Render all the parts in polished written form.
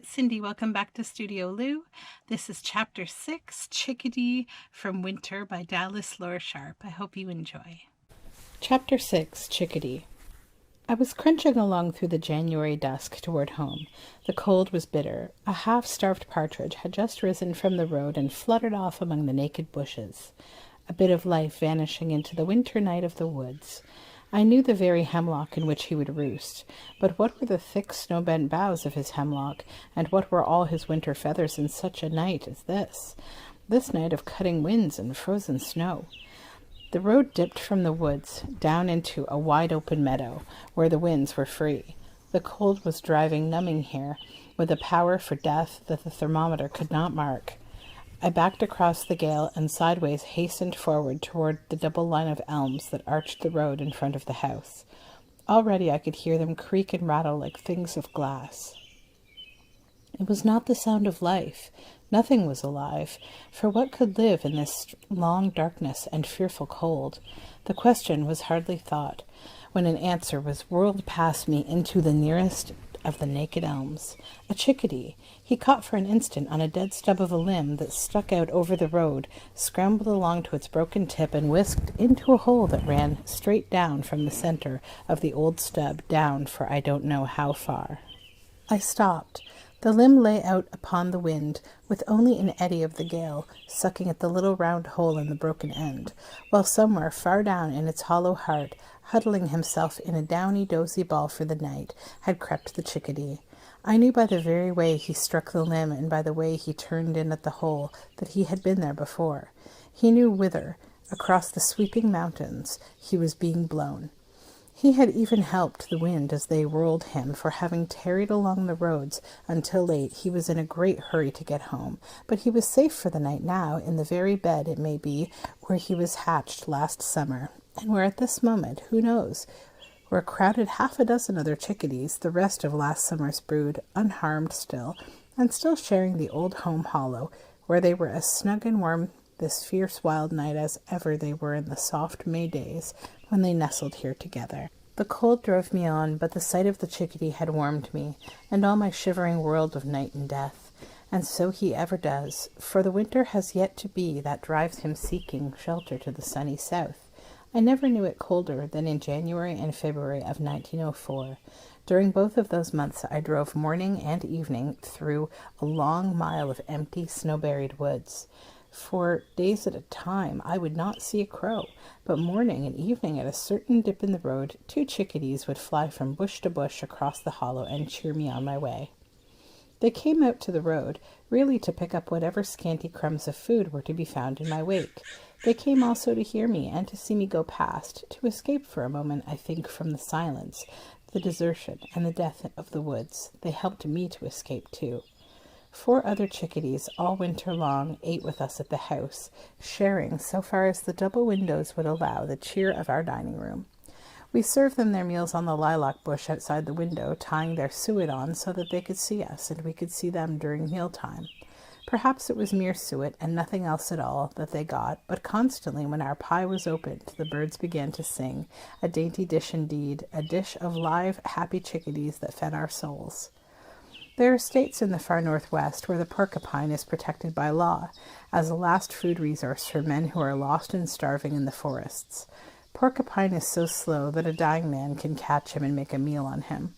it's Cindy. Welcome back to Studioloo. This is Chapter 6, Chickadee from Winter by Dallas Lore Sharp. I hope you enjoy. Chapter 6, Chickadee. I was crunching along through the January dusk toward home. The cold was bitter. A half-starved partridge had just risen from the road and fluttered off among the naked bushes, a bit of life vanishing into the winter night of the woods. I knew the very hemlock in which he would roost, but what were the thick snow-bent boughs of his hemlock, and what were all his winter feathers in such a night as this night of cutting winds and frozen snow? The road dipped from the woods down into a wide-open meadow, where the winds were free. The cold was driving, numbing here, with a power for death that the thermometer could not mark. I backed across the gale and sideways hastened forward toward the double line of elms that arched the road in front of the house. Already I could hear them creak and rattle like things of glass. It was not the sound of life. Nothing was alive, for what could live in this long darkness and fearful cold? The question was hardly thought, when an answer was whirled past me into the nearest of the naked elms. A chickadee. He caught for an instant on a dead stub of a limb that stuck out over the road, scrambled along to its broken tip, and whisked into a hole that ran straight down from the center of the old stub down for I don't know how far. I stopped. The limb lay out upon the wind, with only an eddy of the gale sucking at the little round hole in the broken end, while somewhere far down in its hollow heart, huddling himself in a downy, dozy ball for the night, had crept the chickadee. I knew by the very way he struck the limb and by the way he turned in at the hole that he had been there before. He knew whither, across the sweeping mountains, he was being blown. He had even helped the wind as they whirled him, for having tarried along the roads until late he was in a great hurry to get home, but he was safe for the night now, in the very bed, it may be, where he was hatched last summer, and where at this moment, who knows, were crowded half a dozen other chickadees, the rest of last summer's brood, unharmed still, and still sharing the old home hollow, where they were as snug and warm this fierce wild night as ever they were in the soft May days when they nestled here together. The cold drove me on, but the sight of the chickadee had warmed me, and all my shivering world of night and death, and so he ever does, for the winter has yet to be that drives him seeking shelter to the sunny south. I never knew it colder than in January and February of 1904. During both of those months I drove morning and evening through a long mile of empty, snow-buried woods. For days at a time I would not see a crow, but morning and evening at a certain dip in the road, 2 chickadees would fly from bush to bush across the hollow and cheer me on my way. They came out to the road, really to pick up whatever scanty crumbs of food were to be found in my wake. They came also to hear me and to see me go past, to escape for a moment, I think, from the silence, the desertion, and the death of the woods. They helped me to escape, too. 4 other chickadees all winter long ate with us at the house, sharing, so far as the double windows would allow, the cheer of our dining room. We served them their meals on the lilac bush outside the window, tying their suet on so that they could see us, and we could see them during mealtime. Perhaps it was mere suet and nothing else at all that they got, but constantly when our pie was opened, the birds began to sing, a dainty dish indeed, a dish of live, happy chickadees that fed our souls. There are states in the far northwest where the porcupine is protected by law, as a last food resource for men who are lost and starving in the forests. Porcupine is so slow that a dying man can catch him and make a meal on him.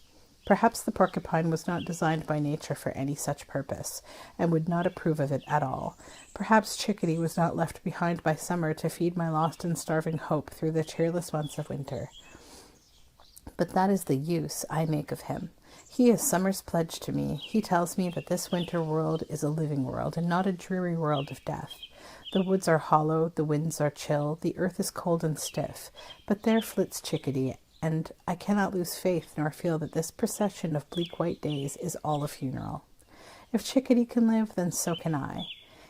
Perhaps the porcupine was not designed by nature for any such purpose, and would not approve of it at all. Perhaps Chickadee was not left behind by summer to feed my lost and starving hope through the cheerless months of winter. But that is the use I make of him. He is summer's pledge to me. He tells me that this winter world is a living world, and not a dreary world of death. The woods are hollow, the winds are chill, the earth is cold and stiff, but there flits Chickadee, and I cannot lose faith nor feel that this procession of bleak white days is all a funeral. If Chickadee can live, then so can I.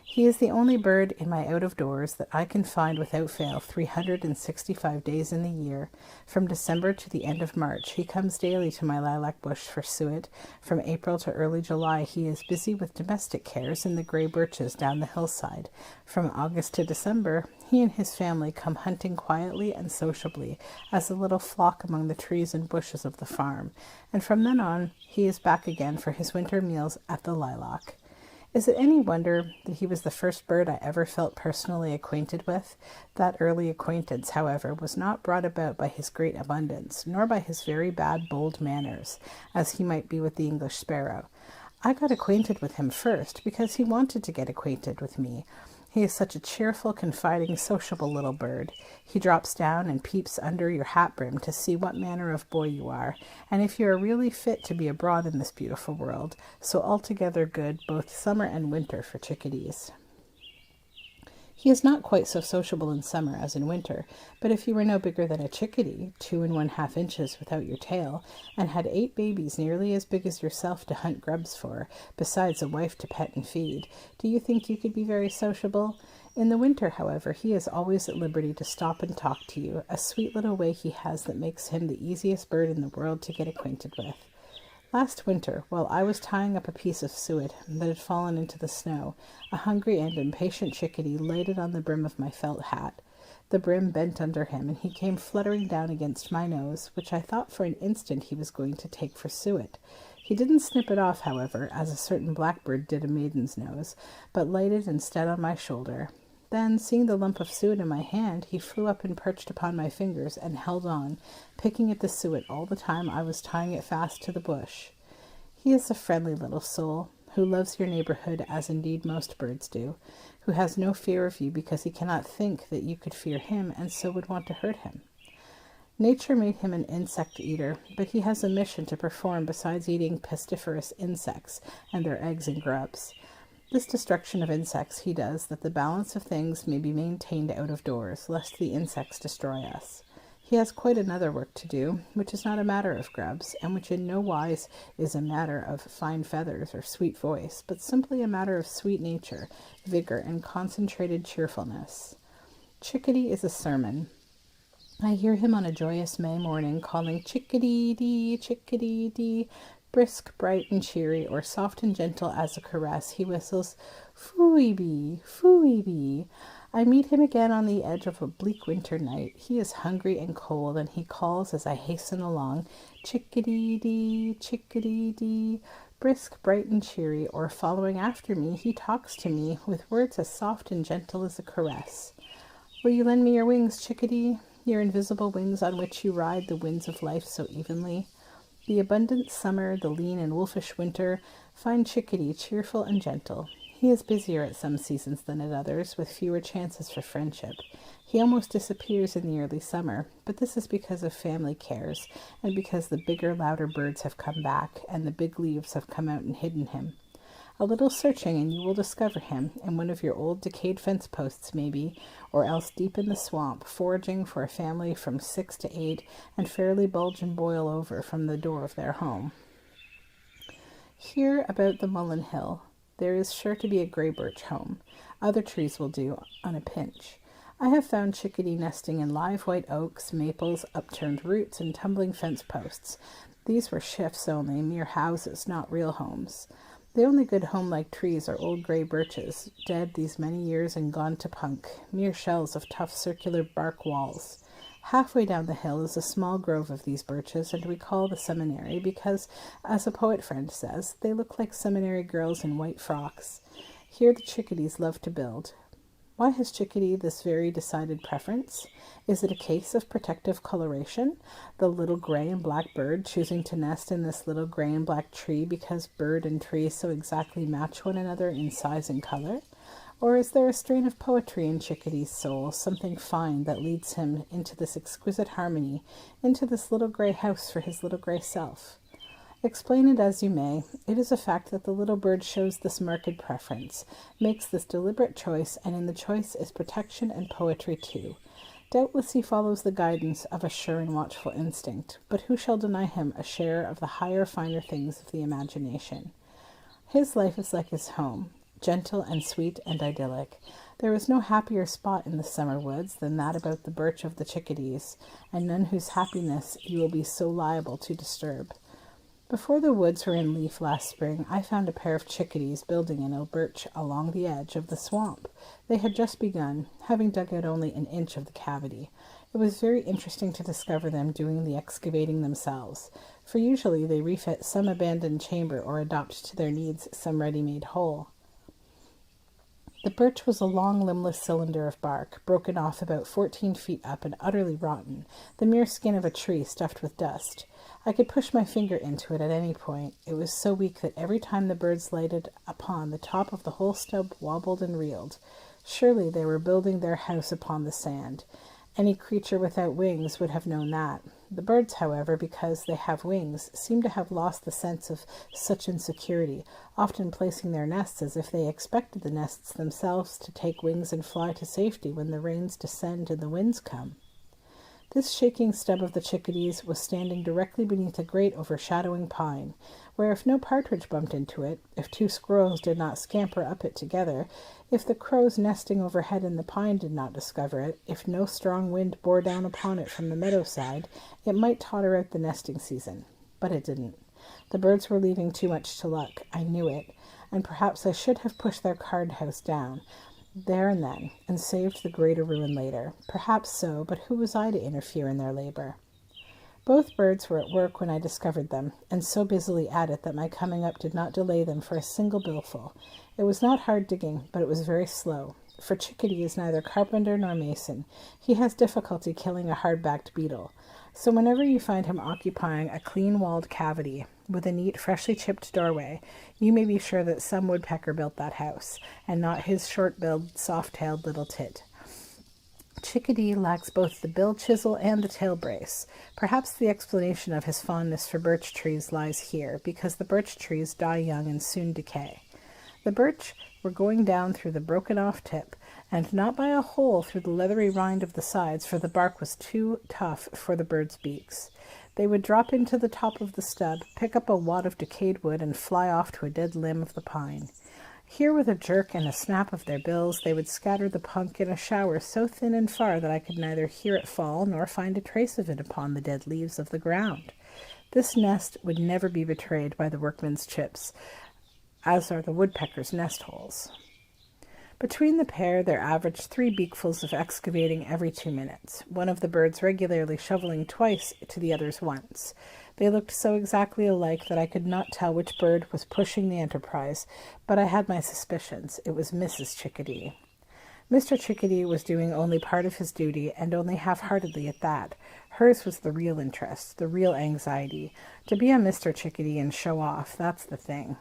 He is the only bird in my out-of-doors that I can find without fail 365 days in the year. From December to the end of March, he comes daily to my lilac bush for suet. From April to early July, he is busy with domestic cares in the grey birches down the hillside. From August to December, he and his family come hunting quietly and sociably as a little flock among the trees and bushes of the farm. And from then on, he is back again for his winter meals at the lilac. Is it any wonder that he was the first bird I ever felt personally acquainted with? That early acquaintance, however, was not brought about by his great abundance, nor by his very bad, bold manners, as he might be with the English sparrow. I got acquainted with him first because he wanted to get acquainted with me. He is such a cheerful, confiding, sociable little bird. He drops down and peeps under your hat brim to see what manner of boy you are, and if you are really fit to be abroad in this beautiful world, so altogether good both summer and winter for chickadees. He is not quite so sociable in summer as in winter, but if you were no bigger than a chickadee, 2 1/2 inches without your tail, and had 8 babies nearly as big as yourself to hunt grubs for, besides a wife to pet and feed, do you think you could be very sociable? In the winter, however, he is always at liberty to stop and talk to you, a sweet little way he has that makes him the easiest bird in the world to get acquainted with. Last winter, while I was tying up a piece of suet that had fallen into the snow, a hungry and impatient chickadee lighted on the brim of my felt hat. The brim bent under him, and he came fluttering down against my nose, which I thought for an instant he was going to take for suet. He didn't snip it off, however, as a certain blackbird did a maiden's nose, but lighted instead on my shoulder. Then, seeing the lump of suet in my hand, he flew up and perched upon my fingers and held on, picking at the suet all the time I was tying it fast to the bush. He is a friendly little soul, who loves your neighborhood as indeed most birds do, who has no fear of you because he cannot think that you could fear him and so would want to hurt him. Nature made him an insect eater, but he has a mission to perform besides eating pestiferous insects and their eggs and grubs. This destruction of insects he does that the balance of things may be maintained out of doors, lest the insects destroy us. He has quite another work to do, which is not a matter of grubs, and which in no wise is a matter of fine feathers or sweet voice, but simply a matter of sweet nature, vigor, and concentrated cheerfulness. Chickadee is a sermon. I hear him on a joyous May morning calling chickadee-dee, chickadee-dee. Brisk, bright, and cheery, or soft and gentle as a caress, he whistles, "Foo-wee-bee, foo-wee-bee." I meet him again on the edge of a bleak winter night. He is hungry and cold, and he calls as I hasten along, chickadee-dee, chickadee-dee. Brisk, bright, and cheery, or following after me, he talks to me with words as soft and gentle as a caress. "Will you lend me your wings, chickadee, your invisible wings on which you ride the winds of life so evenly?" The abundant summer, the lean and wolfish winter, find Chickadee cheerful and gentle. He is busier at some seasons than at others, with fewer chances for friendship. He almost disappears in the early summer, but this is because of family cares, and because the bigger, louder birds have come back, and the big leaves have come out and hidden him. A little searching and you will discover him in one of your old decayed fence posts maybe, or else deep in the swamp, foraging for a family from 6 to 8 and fairly bulge and boil over from the door of their home. Here about the Mullen Hill there is sure to be a gray birch home. Other trees will do on a pinch. I have found chickadee nesting in live white oaks, maples, upturned roots, and tumbling fence posts. These were shifts only, mere houses, not real homes. The only good home-like trees are old gray birches, dead these many years and gone to punk, mere shells of tough circular bark walls. Halfway down the hill is a small grove of these birches, and we call the seminary because, as a poet friend says, they look like seminary girls in white frocks. Here the chickadees love to build. Why has chickadee this very decided preference? Is it a case of protective coloration? The little gray and black bird choosing to nest in this little gray and black tree because bird and tree so exactly match one another in size and color? Or is there a strain of poetry in chickadee's soul, something fine that leads him into this exquisite harmony, into this little gray house for his little gray self? Explain it as you may, it is a fact that the little bird shows this marked preference, makes this deliberate choice, and in the choice is protection and poetry too. Doubtless he follows the guidance of a sure and watchful instinct, but who shall deny him a share of the higher, finer things of the imagination? His life is like his home. gentle and sweet and idyllic. There was no happier spot in the summer woods than that about the birch of the Chickadees, and none whose happiness you will be so liable to disturb. Before the woods were in leaf last spring, I found a pair of chickadees building in a birch along the edge of the swamp. They had just begun, having dug out only an inch of the cavity. It was very interesting to discover them doing the excavating themselves, for usually they refit some abandoned chamber or adopt to their needs some ready-made hole. The birch was a long, limbless cylinder of bark, broken off about 14 feet up and utterly rotten, the mere skin of a tree stuffed with dust. I could push my finger into it at any point. It was so weak that every time the birds lighted upon the top of the whole stub wobbled and reeled. Surely they were building their house upon the sand. Any creature without wings would have known that. The birds, however, because they have wings, seem to have lost the sense of such insecurity, often placing their nests as if they expected the nests themselves to take wings and fly to safety when the rains descend and the winds come. This shaking stub of the chickadees was standing directly beneath a great overshadowing pine, where if no partridge bumped into it, if two squirrels did not scamper up it together, if the crows nesting overhead in the pine did not discover it, if no strong wind bore down upon it from the meadow side, it might totter out the nesting season. But it didn't. The birds were leaving too much to luck. I knew it, and perhaps I should have pushed their card house down, there and then, and saved the greater ruin later. Perhaps so, but who was I to interfere in their labor? Both birds were at work when I discovered them, and so busily at it that my coming up did not delay them for a single billful. It was not hard digging, but it was very slow, for Chickadee is neither carpenter nor mason. He has difficulty killing a hard-backed beetle. So whenever you find him occupying a clean-walled cavity with a neat, freshly chipped doorway, you may be sure that some woodpecker built that house, and not his short-billed, soft-tailed little tit. Chickadee lacks both the bill chisel and the tail brace. Perhaps the explanation of his fondness for birch trees lies here, because the birch trees die young and soon decay. The birch were going down through the broken-off tip, and not by a hole through the leathery rind of the sides, for the bark was too tough for the birds' beaks. They would drop into the top of the stub, pick up a wad of decayed wood, and fly off to a dead limb of the pine. Here, with a jerk and a snap of their bills, they would scatter the punk in a shower so thin and far that I could neither hear it fall nor find a trace of it upon the dead leaves of the ground. This nest would never be betrayed by the workman's chips, as are the woodpecker's nest holes. Between the pair there averaged 3 beakfuls of excavating every 2 minutes, one of the birds regularly shoveling twice to the other's once. They looked so exactly alike that I could not tell which bird was pushing the enterprise, but I had my suspicions. It was Mrs. Chickadee. Mr. Chickadee was doing only part of his duty, and only half-heartedly at that. Hers was the real interest, the real anxiety. To be a Mr. Chickadee and show off, that's the thing.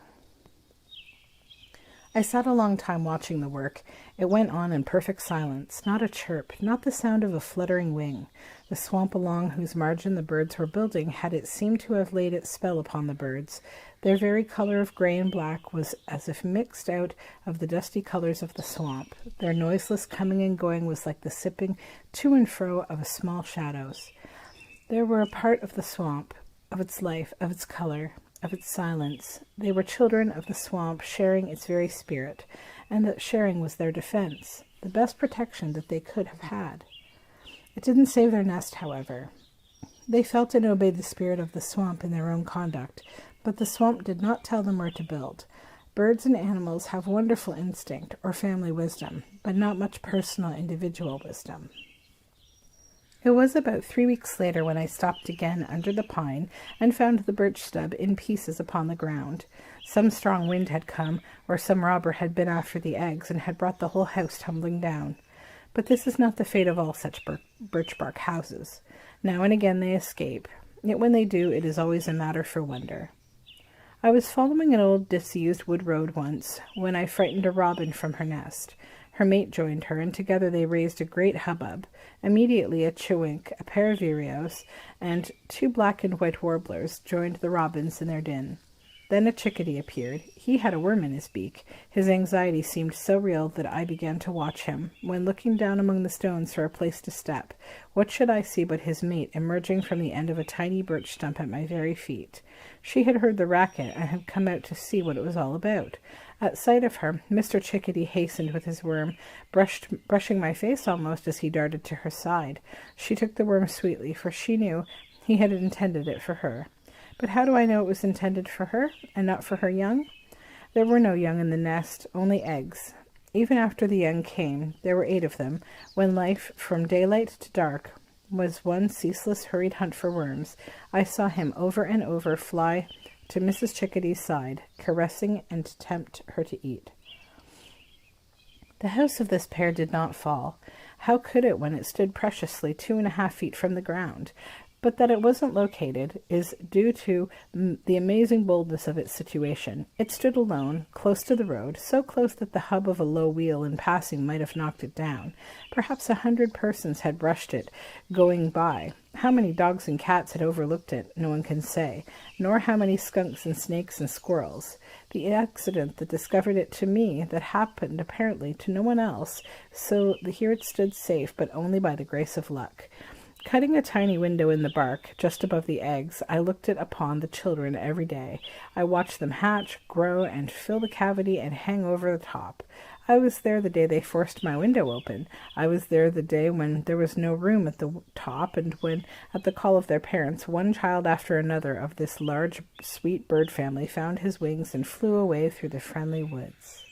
I sat a long time watching the work. It went on in perfect silence, not a chirp, not the sound of a fluttering wing. The swamp along whose margin the birds were building had, it seemed, to have laid its spell upon the birds. Their very color of gray and black was as if mixed out of the dusty colors of the swamp. Their noiseless coming and going was like the sipping to and fro of a small shadows. They were a part of the swamp, of its life, of its color, of its silence. They were children of the swamp, sharing its very spirit, and that sharing was their defense, the best protection that they could have had. It didn't save their nest, however. They felt and obeyed the spirit of the swamp in their own conduct, but the swamp did not tell them where to build. Birds and animals have wonderful instinct or family wisdom, but not much personal individual wisdom. It was about 3 weeks later when I stopped again under the pine and found the birch stub in pieces upon the ground. Some strong wind had come, or some robber had been after the eggs and had brought the whole house tumbling down. But this is not the fate of all such birch bark houses. Now and again they escape, yet when they do, it is always a matter for wonder. I was following an old disused wood road once, when I frightened a robin from her nest. Her mate joined her, and together they raised a great hubbub. Immediately a chewink, a pair of vireos, and 2 black and white warblers joined the robins in their din. Then a chickadee appeared. He had a worm in his beak. His anxiety seemed so real that I began to watch him, when looking down among the stones for a place to step, what should I see but his mate emerging from the end of a tiny birch stump at my very feet. She had heard the racket and had come out to see what it was all about. At sight of her, Mr. Chickadee hastened with his worm, brushing my face almost as he darted to her side. She took the worm sweetly, for she knew he had intended it for her. But how do I know it was intended for her, and not for her young? There were no young in the nest, only eggs. Even after the young came, there were 8 of them, when life, from daylight to dark, was one ceaseless hurried hunt for worms. I saw him over and over fly to Mrs. Chickadee's side, caressing and tempt her to eat. The house of this pair did not fall. How could it when it stood preciously 2.5 feet from the ground? But that it wasn't located is due to the amazing boldness of its situation. It stood alone, close to the road, so close that the hub of a low wheel in passing might have knocked it down. Perhaps 100 persons had brushed it, going by. How many dogs and cats had overlooked it, no one can say, nor how many skunks and snakes and squirrels. The accident that discovered it to me, that happened apparently to no one else, so here it stood safe, but only by the grace of luck. Cutting a tiny window in the bark, just above the eggs, I looked upon the children every day. I watched them hatch, grow, and fill the cavity and hang over the top. I was there the day they forced my window open. I was there the day when there was no room at the top, and when, at the call of their parents, one child after another of this large, sweet bird family found his wings and flew away through the friendly woods.